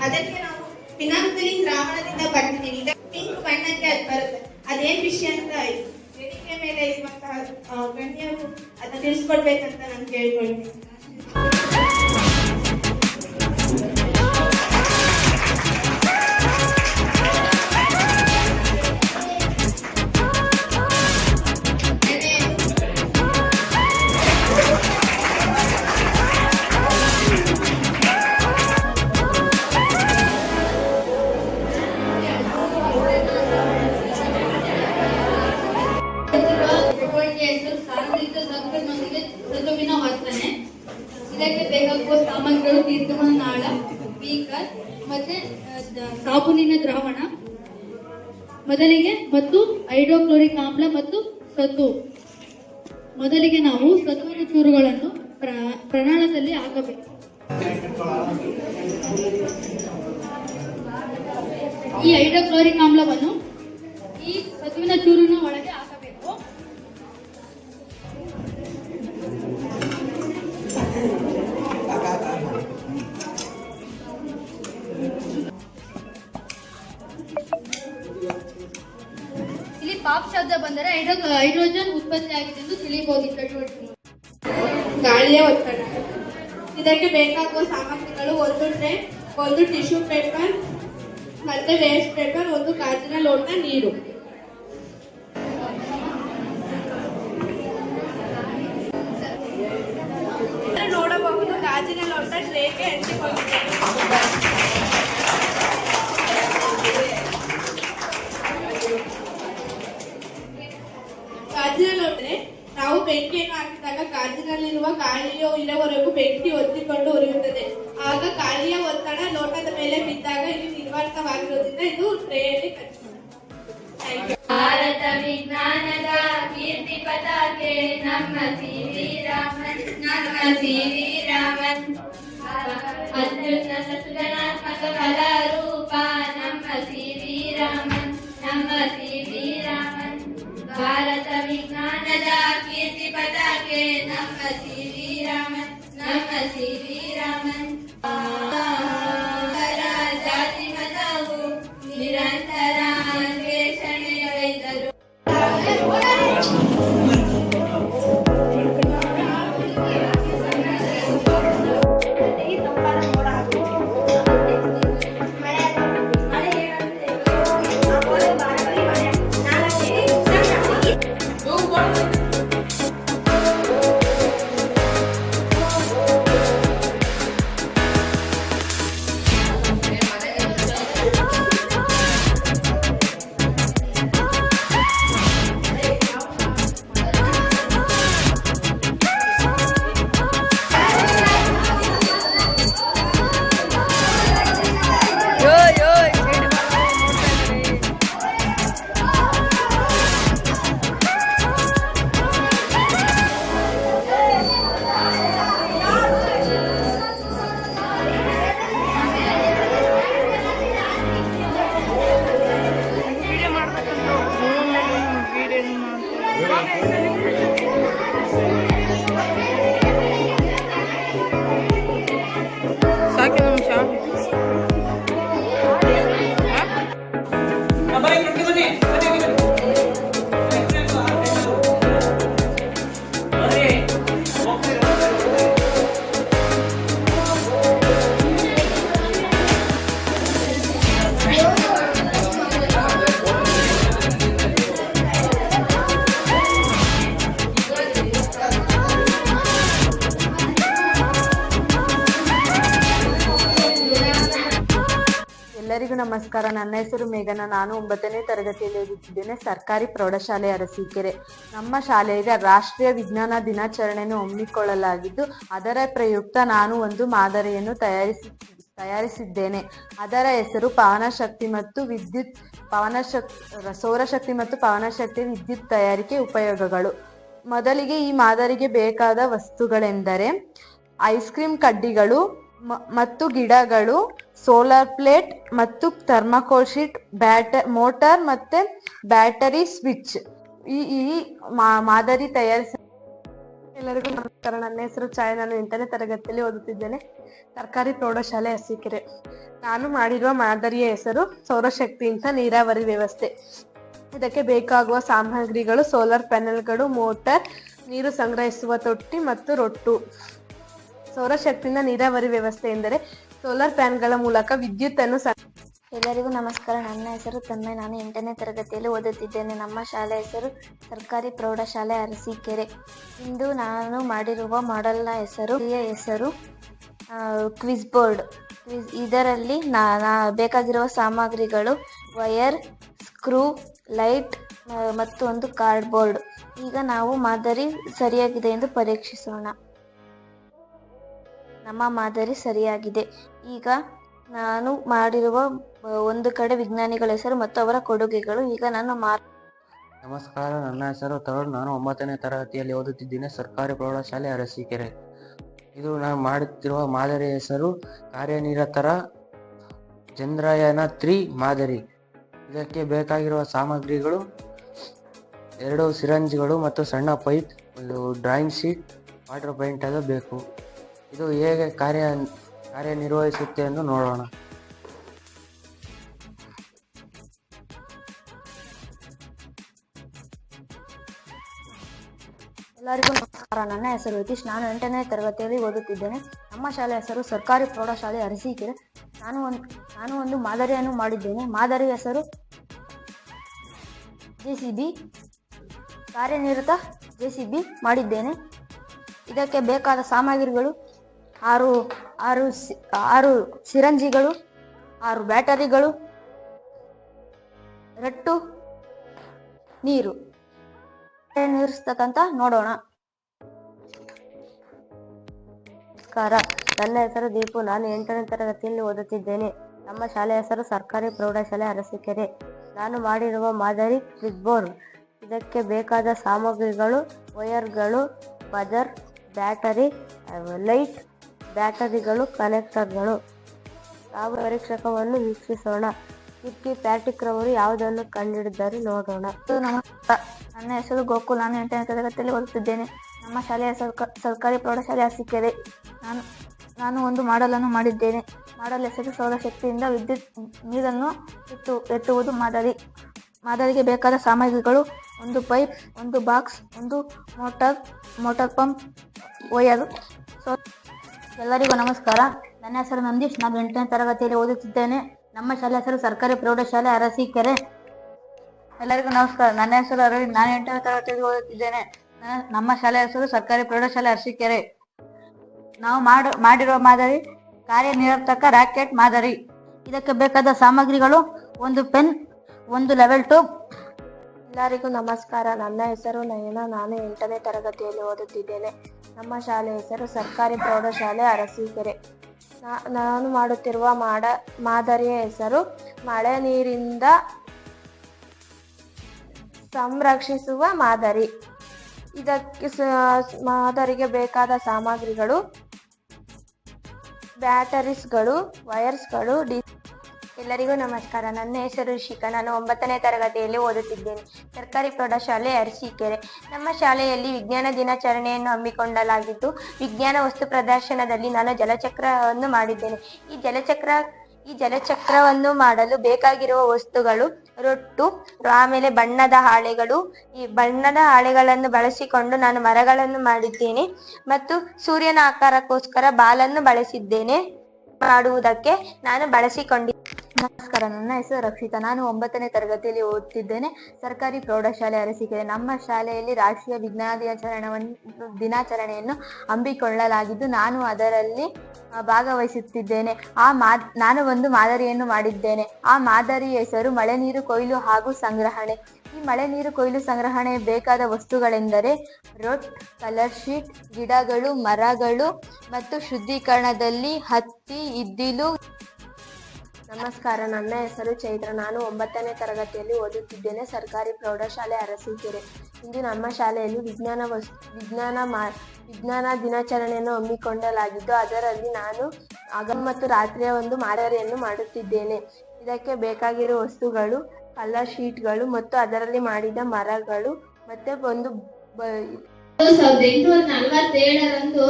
ಅದಕ್ಕೆ ನಾವು ಫಿನಾಕ್ಸಿಲಿನ್ ದ್ರಾವಣದಿಂದ ಬರ್ತಿದ್ದೀವಿ. ಪಿಂಕ್ ಬಣ್ಣಕ್ಕೆ ಅದು ಬರುತ್ತೆ. ಅದೇನ್ ವಿಷಯ ಅಂತ ವೇದಿಕೆ ಮೇಲೆ ಇರುವಂತಹ ಗಣ್ಯರು ಅದನ್ನ ತಿಳಿಸ್ಕೊಡ್ಬೇಕಂತ ನಾನು ಕೇಳ್ಕೊಳ್ತೀನಿ. ಇದಕ್ಕೆ ಬೇಕಾಗುವ ಸಾಮಗ್ರಿಗಳು ದೀರ್ಘಮಾನ ನಾಳ, ಬೀಕರ್ ಮತ್ತೆ ಸಾಬೂನಿನ ದ್ರಾವಣ ಮೊದಲಿಗೆ ಮತ್ತು ಹೈಡ್ರೋಕ್ಲೋರಿಕ್ ಆಮ್ಲ ಮತ್ತು ಸತು. ಮೊದಲಿಗೆ ನಾವು ಸತುವಿನ ಚೂರುಗಳನ್ನು ಪ್ರಣಾಳದಲ್ಲಿ ಹಾಕಬೇಕು. ಈ ಹೈಡ್ರೋಕ್ಲೋರಿಕ್ ಆಮ್ಲವನ್ನು ಈ ಸತುವಿನ ಚೂರಿನ ಒಳಗೆ ಹಾಕಬೇಕು. ಇಲ್ಲಿ ಪಾಪ್ ಶಬ್ದ ಬಂದರೆ ಹೈಡ್ರೋಜನ್ ಉತ್ಪತ್ತಿಯಾಗಿದೆ ಎಂದು ತಿಳಿಯಬಹುದು. ಚಟುವಟಿಕೆ ಗಾಳಿಯ ಒತ್ತಡ. ಇದಕ್ಕೆ ಬೇಕಾಗುವ ಸಾಮಗ್ರಿಗಳು ಒಂದು ಟ್ರೇ, ಒಂದು ಟಿಶ್ಯೂ ಪೇಪರ್ ಮತ್ತೆ ವೇಸ್ಟ್ ಪೇಪರ್, ಒಂದು ಗಾಜಿನ ಲೋಟ, ನೀರು. ನೋಡಬಹುದು ಗಾಜಿನ ಲೋಟ ಟ್ರೇಗೆ ಅಂಟಿಕೊಂಡಿದೆ. ಗಾಜಿನ ಲೋಟೆ ನಾವು ಬೆಂಕಿಯನ್ನು ಹಾಕಿದಾಗ ಗಾಜಿನಲ್ಲಿರುವ ಗಾಳಿಯು ಇರುವವರೆಗೂ ಬೆಂಕಿ ಒತ್ತಿಕೊಂಡು ಉರಿಯುತ್ತದೆ. ಆಗ ಗಾಳಿಯ ಒತ್ತಡ ಲೋಟದ ಮೇಲೆ ಬಿದ್ದಾಗ ಇದು ನಿರ್ವಾತವಾಗಿರುವುದರಿಂದ ಇದು ಟ್ರೇಯಲ್ಲಿ ಭಾರತ ವಿಜ್ಞಾನದ ಕೀರ್ತಿ ಪತಾಕೆ ನಮ್ಮ ಸಿ.ವಿ. ರಾಮನ್, ನಮ್ಮ ಸಿ.ವಿ. ರಾಮನ್. ಅತ್ಯುನ್ನತ ಸೃಜನಾತ್ಮಕ ಕಲಾರೂಪ ನಮ್ಮ ಸಿ.ವಿ. ರಾಮನ್, ನಮ್ಮ ಸಿ.ವಿ. ರಾಮನ್. ಭಾರತ ವಿಜ್ಞಾನದ ಕೀರ್ತಿ ಪತಾಕೆ ನಮ್ಮ ಸಿ.ವಿ. ರಾಮನ್, ನಮ್ಮ ಸಿ.ವಿ. ರಾಮನ್. ಜಾತಿ ಮತವು ನಿರಂತರ ಅನ್ವೇಷಣೆಗೈದರು. ಎಲ್ಲರಿಗೂ ನಮಸ್ಕಾರ. ನನ್ನ ಹೆಸರು ಮೇಘನ. ನಾನು 9ನೇ ತರಗತಿಯಲ್ಲಿ ಓದುತ್ತಿದ್ದೇನೆ, ಸರ್ಕಾರಿ ಪ್ರೌಢಶಾಲೆ ಅರಸೀಕೆರೆ. ನಮ್ಮ ಶಾಲೆಗೆ ರಾಷ್ಟ್ರೀಯ ವಿಜ್ಞಾನ ದಿನಾಚರಣೆಯನ್ನು ಹಮ್ಮಿಕೊಳ್ಳಲಾಗಿದ್ದು, ಅದರ ಪ್ರಯುಕ್ತ ನಾನು ಒಂದು ಮಾದರಿಯನ್ನು ತಯಾರಿಸಿದ್ದೇನೆ. ಅದರ ಹೆಸರು ಸೌರಶಕ್ತಿ ಮತ್ತು ಪವನಶಕ್ತಿ ವಿದ್ಯುತ್ ತಯಾರಿಕೆ ಉಪಯೋಗಗಳು. ಮೊದಲಿಗೆ ಈ ಮಾದರಿಗೆ ಬೇಕಾದ ವಸ್ತುಗಳೆಂದರೆ ಐಸ್ ಕ್ರೀಮ್ ಕಡ್ಡಿಗಳು ಮತ್ತು ಗಿಡಗಳು, ಸೋಲಾರ್ ಪ್ಲೇಟ್ ಮತ್ತು ಥರ್ಮಾಕೋಲ್ ಶೀಟ್, ಮೋಟಾರ್ ಮತ್ತೆ ಬ್ಯಾಟರಿ ಸ್ವಿಚ್. ಈ ಮಾದರಿ ತಯಾರಿಸ ಎಲ್ಲರಿಗೂ ನಮಸ್ಕಾರ. ನನ್ನ ಹೆಸರು ಛಾಯಾ. ನಾನು 8ನೇ ತರಗತಿಯಲ್ಲಿ ಓದುತ್ತಿದ್ದೇನೆ, ಸರ್ಕಾರಿ ಪ್ರೌಢಶಾಲೆ ಅರಸೀಕೆರೆ. ನಾನು ಮಾಡಿರುವ ಮಾದರಿಯ ಹೆಸರು ಸೌರಶಕ್ತಿಯಿಂದ ನೀರಾವರಿ ವ್ಯವಸ್ಥೆ. ಇದಕ್ಕೆ ಬೇಕಾಗುವ ಸಾಮಗ್ರಿಗಳು ಸೋಲಾರ್ ಪ್ಯಾನೆಲ್ಗಳು, ಮೋಟಾರ್, ನೀರು ಸಂಗ್ರಹಿಸುವ ತೊಟ್ಟಿ ಮತ್ತು ರೊಟ್ಟು. ಸೌರಶಕ್ತಿಯಿಂದ ನೀರಾವರಿ ವ್ಯವಸ್ಥೆ ಎಂದರೆ ಸೋಲಾರ್ ಪ್ಯಾನ್ಗಳ ಮೂಲಕ ವಿದ್ಯುತ್ ಅನ್ನು ಎಲ್ಲರಿಗೂ ನಮಸ್ಕಾರ. ನನ್ನ ಹೆಸರು ತನ್ಮಯ್. ನಾನು 8ನೇ ತರಗತಿಯಲ್ಲಿ ಓದುತ್ತಿದ್ದೇನೆ. ನಮ್ಮ ಶಾಲೆ ಹೆಸರು ಸರ್ಕಾರಿ ಪ್ರೌಢಶಾಲೆ ಅರಸೀಕೆರೆ. ಇಂದು ನಾನು ಮಾಡಿರುವ ಮಾಡೆಲ್ನ ಹೆಸರು ಕ್ವಿಜ್ ಬೋರ್ಡ್. ಇದರಲ್ಲಿ ಬೇಕಾಗಿರುವ ಸಾಮಗ್ರಿಗಳು ವಯರ್, ಸ್ಕ್ರೂ, ಲೈಟ್ ಮತ್ತು ಒಂದು ಕಾರ್ಡ್ ಬೋರ್ಡ್. ಈಗ ನಾವು ಮಾದರಿ ಸರಿಯಾಗಿದೆ ಎಂದು ಪರೀಕ್ಷಿಸೋಣ. ನಮ್ಮ ಮಾದರಿ ಸರಿಯಾಗಿದೆ. ಈಗ ನಾನು ಮಾಡಿರುವ ಒಂದು ಕಡೆ ವಿಜ್ಞಾನಿಗಳ ಹೆಸರು ಮತ್ತು ಅವರ ಕೊಡುಗೆಗಳು. ಈಗ ನಾನು ನಮಸ್ಕಾರ. ನನ್ನ ಹೆಸರು ತರುಣ್. ನಾನು 9ನೇ ತರಗತಿಯಲ್ಲಿ ಓದುತ್ತಿದ್ದೇನೆ, ಸರ್ಕಾರಿ ಪ್ರೌಢಶಾಲೆ ಅರಸೀಕೆರೆ. ಇದು ನಾನು ಮಾಡುತ್ತಿರುವ ಮಾದರಿಯ ಹೆಸರು ಕಾರ್ಯನಿರತರ ಚಂದ್ರಯಾನ 3 ಮಾದರಿ. ಇದಕ್ಕೆ ಬೇಕಾಗಿರುವ ಸಾಮಗ್ರಿಗಳು 2 ಸಿರಂಜ್ಗಳು ಮತ್ತು ಸಣ್ಣ ಪೈಪ್, ಒಂದು ಡ್ರಾಯಿಂಗ್ ಶೀಟ್, ವಾಟರ್ ಪೇಂಟ್ ಎಲ್ಲ ಬೇಕು. ಇದು ಹೇಗೆ ಕಾರ್ಯನಿರ್ವಹಿಸುತ್ತೆ ಎಂದು ನೋಡೋಣ. ಎಲ್ಲರಿಗೂ ನಮಸ್ಕಾರ. ನನ್ನ ಹೆಸರು ಯತೀಶ್. ನಾನು 8ನೇ ತರಗತಿಯಲ್ಲಿ ಓದುತ್ತಿದ್ದೇನೆ. ನಮ್ಮ ಶಾಲೆ ಹೆಸರು ಸರ್ಕಾರಿ ಪ್ರೌಢಶಾಲೆ ಅರಸೀಕೆರೆ. ನಾನು ಒಂದು ಮಾದರಿಯನ್ನು ಮಾಡಿದ್ದೇನೆ. ಮಾದರಿ ಹೆಸರು JCB, ಕಾರ್ಯನಿರತ JCB ಮಾಡಿದ್ದೇನೆ. ಇದಕ್ಕೆ ಬೇಕಾದ ಸಾಮಗ್ರಿಗಳು 6 ಸಿರಂಜಿಗಳು, 6 ಬ್ಯಾಟರಿಗಳು, ರಟ್ಟು, ನೀರು. ನಿರ್ಸ್ತಕ್ಕಂತ ನೋಡೋಣ. ನಮಸ್ಕಾರ. ನನ್ನ ಹೆಸರು ದೀಪು. ನಾನು 8ನೇ ತರಗತಿಯಲ್ಲಿ ಓದುತ್ತಿದ್ದೇನೆ. ನಮ್ಮ ಶಾಲೆ ಹೆಸರು ಸರ್ಕಾರಿ ಪ್ರೌಢಶಾಲೆ ಅರಸೀಕೆರೆ. ನಾನು ಮಾಡಿರುವ ಮಾದರಿ ಕ್ವಿಜ್ ಬೋರ್ಡ್. ಇದಕ್ಕೆ ಬೇಕಾದ ಸಾಮಗ್ರಿಗಳು ವಯರ್ಗಳು, ಬಜರ್, ಬ್ಯಾಟರಿ, ಲೈಟ್, ಬ್ಯಾಟರಿಗಳು, ಕನೆಕ್ಟರ್ಗಳು. ನಾವು ಪರೀಕ್ಷಕವನ್ನು ವೀಕ್ಷಿಸೋಣ. ಕಿರ್ಕಿ ಪ್ಯಾಟಿಕ್ ರವರು ಯಾವುದನ್ನು ಕಂಡುಹಿಡಿದರೆ ನೋಡೋಣ. ನಮಸ್ಕಾರ. ನನ್ನ ಹೆಸರು ಗೋಕುಲ್. ನಾನು 8ನೇ ತರಗತಿಯಲ್ಲಿ ಓದುತ್ತಿದ್ದೇನೆ. ನಮ್ಮ ಶಾಲೆಯ ಸರ್ಕಾರಿ ಪ್ರೌಢಶಾಲೆ ಅರಸೀಕೆರೆ. ನಾನು ಒಂದು ಮಾಡೆಲನ್ನು ಮಾಡಿದ್ದೇನೆ. ಮಾಡೆಲ್ ಹೆಸರು ಸೌರಶಕ್ತಿಯಿಂದ ವಿದ್ಯುತ್ ನೀರನ್ನು ಎತ್ತುವುದು ಮಾದರಿ. ಮಾದರಿಗೆ ಬೇಕಾದ ಸಾಮಗ್ರಿಗಳು ಒಂದು ಪೈಪ್, ಒಂದು ಬಾಕ್ಸ್, ಒಂದು ಮೋಟಾರ್ ಪಂಪ್, ವಯರ್. ಎಲ್ಲರಿಗೂ ನಮಸ್ಕಾರ. ನನ್ನ ಹೆಸರು ನಂದೀಶ್. ನಾನು 8ನೇ ತರಗತಿಯಲ್ಲಿ ಓದುತ್ತಿದ್ದೇನೆ. ನಮ್ಮ ಶಾಲೆ ಹೆಸರು ಸರ್ಕಾರಿ ಪ್ರೌಢಶಾಲೆ ಅರಸೀಕೆರೆ. ಎಲ್ಲರಿಗೂ ನಮಸ್ಕಾರ. ನನ್ನ ಹೆಸರು ಅರವಿಂದ್. ನಾನು 8ನೇ ತರಗತಿಯಲ್ಲಿ ಓದುತ್ತಿದ್ದೇನೆ. ನಮ್ಮ ಶಾಲೆ ಹೆಸರು ಸರ್ಕಾರಿ ಪ್ರೌಢಶಾಲೆ ಅರಸೀಕೆರೆ. ನಾವು ಮಾಡಿರುವ ಮಾದರಿ ಕಾರ್ಯನಿರತಕ ರಾಕೆಟ್ ಮಾದರಿ. ಇದಕ್ಕೆ ಬೇಕಾದ ಸಾಮಗ್ರಿಗಳು ಒಂದು ಪೆನ್, ಒಂದು ಲೆವೆಲ್ ಟ್ಯೂಬ್. ಎಲ್ಲರಿಗೂ ನಮಸ್ಕಾರ. ನನ್ನ ಹೆಸರು ನಯನ. ನಾನು 8ನೇ ತರಗತಿಯಲ್ಲಿ ಓದುತ್ತಿದ್ದೇನೆ. ನಮ್ಮ ಶಾಲೆ ಹೆಸರು ಸರ್ಕಾರಿ ಪ್ರೌಢಶಾಲೆ ಅರಸೀಕೆರೆ. ನಾನು ಮಾಡುತ್ತಿರುವ ಮಾದರಿಯ ಹೆಸರು ಮಳೆ ನೀರಿಂದ ಸಂರಕ್ಷಿಸುವ ಮಾದರಿ. ಇದಕ್ಕೆ ಮಾದರಿಗೆ ಬೇಕಾದ ಸಾಮಗ್ರಿಗಳು ಬ್ಯಾಟರೀಸ್ಗಳು, ವಯರ್ಸ್ಗಳು. ಎಲ್ಲರಿಗೂ ನಮಸ್ಕಾರ. ನನ್ನ ಹೆಸರು ರಿಷಿಕಾ. ನಾನು 9ನೇ ತರಗತಿಯಲ್ಲಿ ಓದುತ್ತಿದ್ದೇನೆ, ಸರ್ಕಾರಿ ಪ್ರೌಢಶಾಲೆ ಅರಸೀಕೆರೆ. ನಮ್ಮ ಶಾಲೆಯಲ್ಲಿ ವಿಜ್ಞಾನ ದಿನಾಚರಣೆಯನ್ನು ಹಮ್ಮಿಕೊಳ್ಳಲಾಗಿದ್ದು, ವಿಜ್ಞಾನ ವಸ್ತು ಪ್ರದರ್ಶನದಲ್ಲಿ ನಾನು ಜಲಚಕ್ರವನ್ನು ಮಾಡಿದ್ದೇನೆ. ಈ ಜಲಚಕ್ರವನ್ನು ಮಾಡಲು ಬೇಕಾಗಿರುವ ವಸ್ತುಗಳು ರೊಟ್ಟು, ಆಮೇಲೆ ಬಣ್ಣದ ಹಾಳೆಗಳು. ಈ ಬಣ್ಣದ ಹಾಳೆಗಳನ್ನು ಬಳಸಿಕೊಂಡು ನಾನು ಮರಗಳನ್ನು ಮಾಡಿದ್ದೇನೆ ಮತ್ತು ಸೂರ್ಯನ ಆಕಾರಕ್ಕೋಸ್ಕರ ಬಾಲನ್ನು ಬಳಸಿದ್ದೇನೆ ಮಾಡುವುದಕ್ಕೆ ನಾನು ಬಳಸಿಕೊಂಡಿದ್ದೆ. ನಮಸ್ಕಾರ, ನನ್ನ ಹೆಸರು ರಕ್ಷಿತಾ. ನಾನು 9ನೇ ತರಗತಿಯಲ್ಲಿ ಓದುತ್ತಿದ್ದೇನೆ. ಸರ್ಕಾರಿ ಪ್ರೌಢಶಾಲೆ ಅರಸೀಕೆರೆ. ನಮ್ಮ ಶಾಲೆಯಲ್ಲಿ ರಾಷ್ಟ್ರೀಯ ವಿಜ್ಞಾನ ದಿನಾಚರಣೆಯನ್ನು ಹಮ್ಮಿಕೊಳ್ಳಲಾಗಿದ್ದು ನಾನು ಅದರಲ್ಲಿ ಭಾಗವಹಿಸುತ್ತಿದ್ದೇನೆ. ನಾನು ಒಂದು ಮಾದರಿಯನ್ನು ಮಾಡಿದ್ದೇನೆ. ಆ ಮಾದರಿ ಹೆಸರು ಮಳೆ ನೀರು ಕೊಯ್ಲು ಹಾಗೂ ಸಂಗ್ರಹಣೆ. ಈ ಮಳೆ ನೀರು ಕೊಯ್ಲು ಸಂಗ್ರಹಣೆ ಬೇಕಾದ ವಸ್ತುಗಳೆಂದರೆ ರೊಟ್, ಕಲರ್ ಶೀಟ್, ಗಿಡಗಳು, ಮರಗಳು ಮತ್ತು ಶುದ್ಧೀಕರಣದಲ್ಲಿ ಹತ್ತಿ, ಇದ್ದಿಲು. ನಮಸ್ಕಾರ, ನನ್ನ ಹೆಸರು ಚೈತ್ರ. ನಾನು 9ನೇ ತರಗತಿಯಲ್ಲಿ ಓದುತ್ತಿದ್ದೇನೆ. ಸರ್ಕಾರಿ ಪ್ರೌಢಶಾಲೆ ಅರಸೀಕೆರೆ. ಇಂದು ನಮ್ಮ ಶಾಲೆಯಲ್ಲಿ ವಿಜ್ಞಾನ ದಿನಾಚರಣೆಯನ್ನು ಹಮ್ಮಿಕೊಳ್ಳಲಾಗಿದ್ದು ಅದರಲ್ಲಿ ನಾನು ಹಗಲು ಮತ್ತು ರಾತ್ರಿಯ ಒಂದು ಮಾದರಿಯನ್ನು ಮಾಡುತ್ತಿದ್ದೇನೆ. ಇದಕ್ಕೆ ಬೇಕಾಗಿರುವ ವಸ್ತುಗಳು ಕಲರ್ ಶೀಟ್ಗಳು ಮತ್ತು ಅದರಲ್ಲಿ ಮಾಡಿದ ಮರಗಳು ಮತ್ತೆ ಒಂದು 1847ರಂದು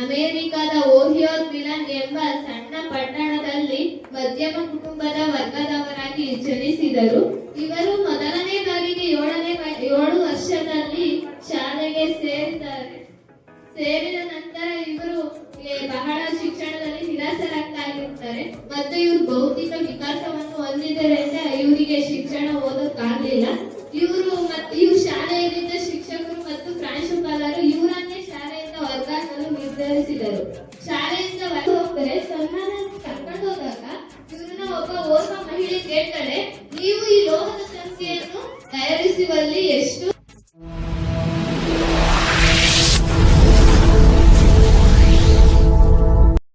ಅಮೆರಿಕದ ಓಹಿಯೋ ಮಿಲನ್ ಎಂಬ ಸಣ್ಣ ಪಟ್ಟಣದಲ್ಲಿ ಮಧ್ಯಮ ಕುಟುಂಬದ ವರ್ಗದವರಾಗಿ ಜನಿಸಿದರು. ಇವರು ಮೊದಲನೇ ಬಾರಿಗೆ 7 ವರ್ಷದಲ್ಲಿ ಶಾಲೆಗೆ ಸೇರಿದ ನಂತರ ಇವರು ಬಹಳ ಶಿಕ್ಷಣದಲ್ಲಿ ನಿರಾಸರಾಗಿರುತ್ತಾರೆ ಮತ್ತು ಇವರು ಭೌತಿಕ ವಿಕಾಸವನ್ನು ಹೊಂದಿದ್ದರಿಂದ ಇವರಿಗೆ ಶಿಕ್ಷಣ ಓದೋಕ್ಕಾಗಲಿಲ್ಲ. ಇವರು ಶಾಲೆಯಲ್ಲಿದ್ದ ಶಿಕ್ಷಕರು ಮತ್ತು ಪ್ರಾಂಶುಪಾಲರು ಇವರನ್ನೇ ಶಾಲೆಯಿಂದ ವರ್ಗಾಯಿಸಲು ನಿರ್ಧರಿಸಿದರು. ಶಾಲೆಯಿಂದ ಹೊರಗೆ ಸನ್ಮಾನ ಕರ್ಕೊಂಡು ಹೋದಾಗ ಇವ್ರನ್ನ ಒಬ್ಬ ಓರ್ವ ಮಹಿಳೆ ಕೇಳ್ತಾಳೆ, ನೀವು ಈ ಲೋಹದ ಸಂಖ್ಯೆಯನ್ನು ತಯಾರಿಸುವಲ್ಲಿ ಎಷ್ಟು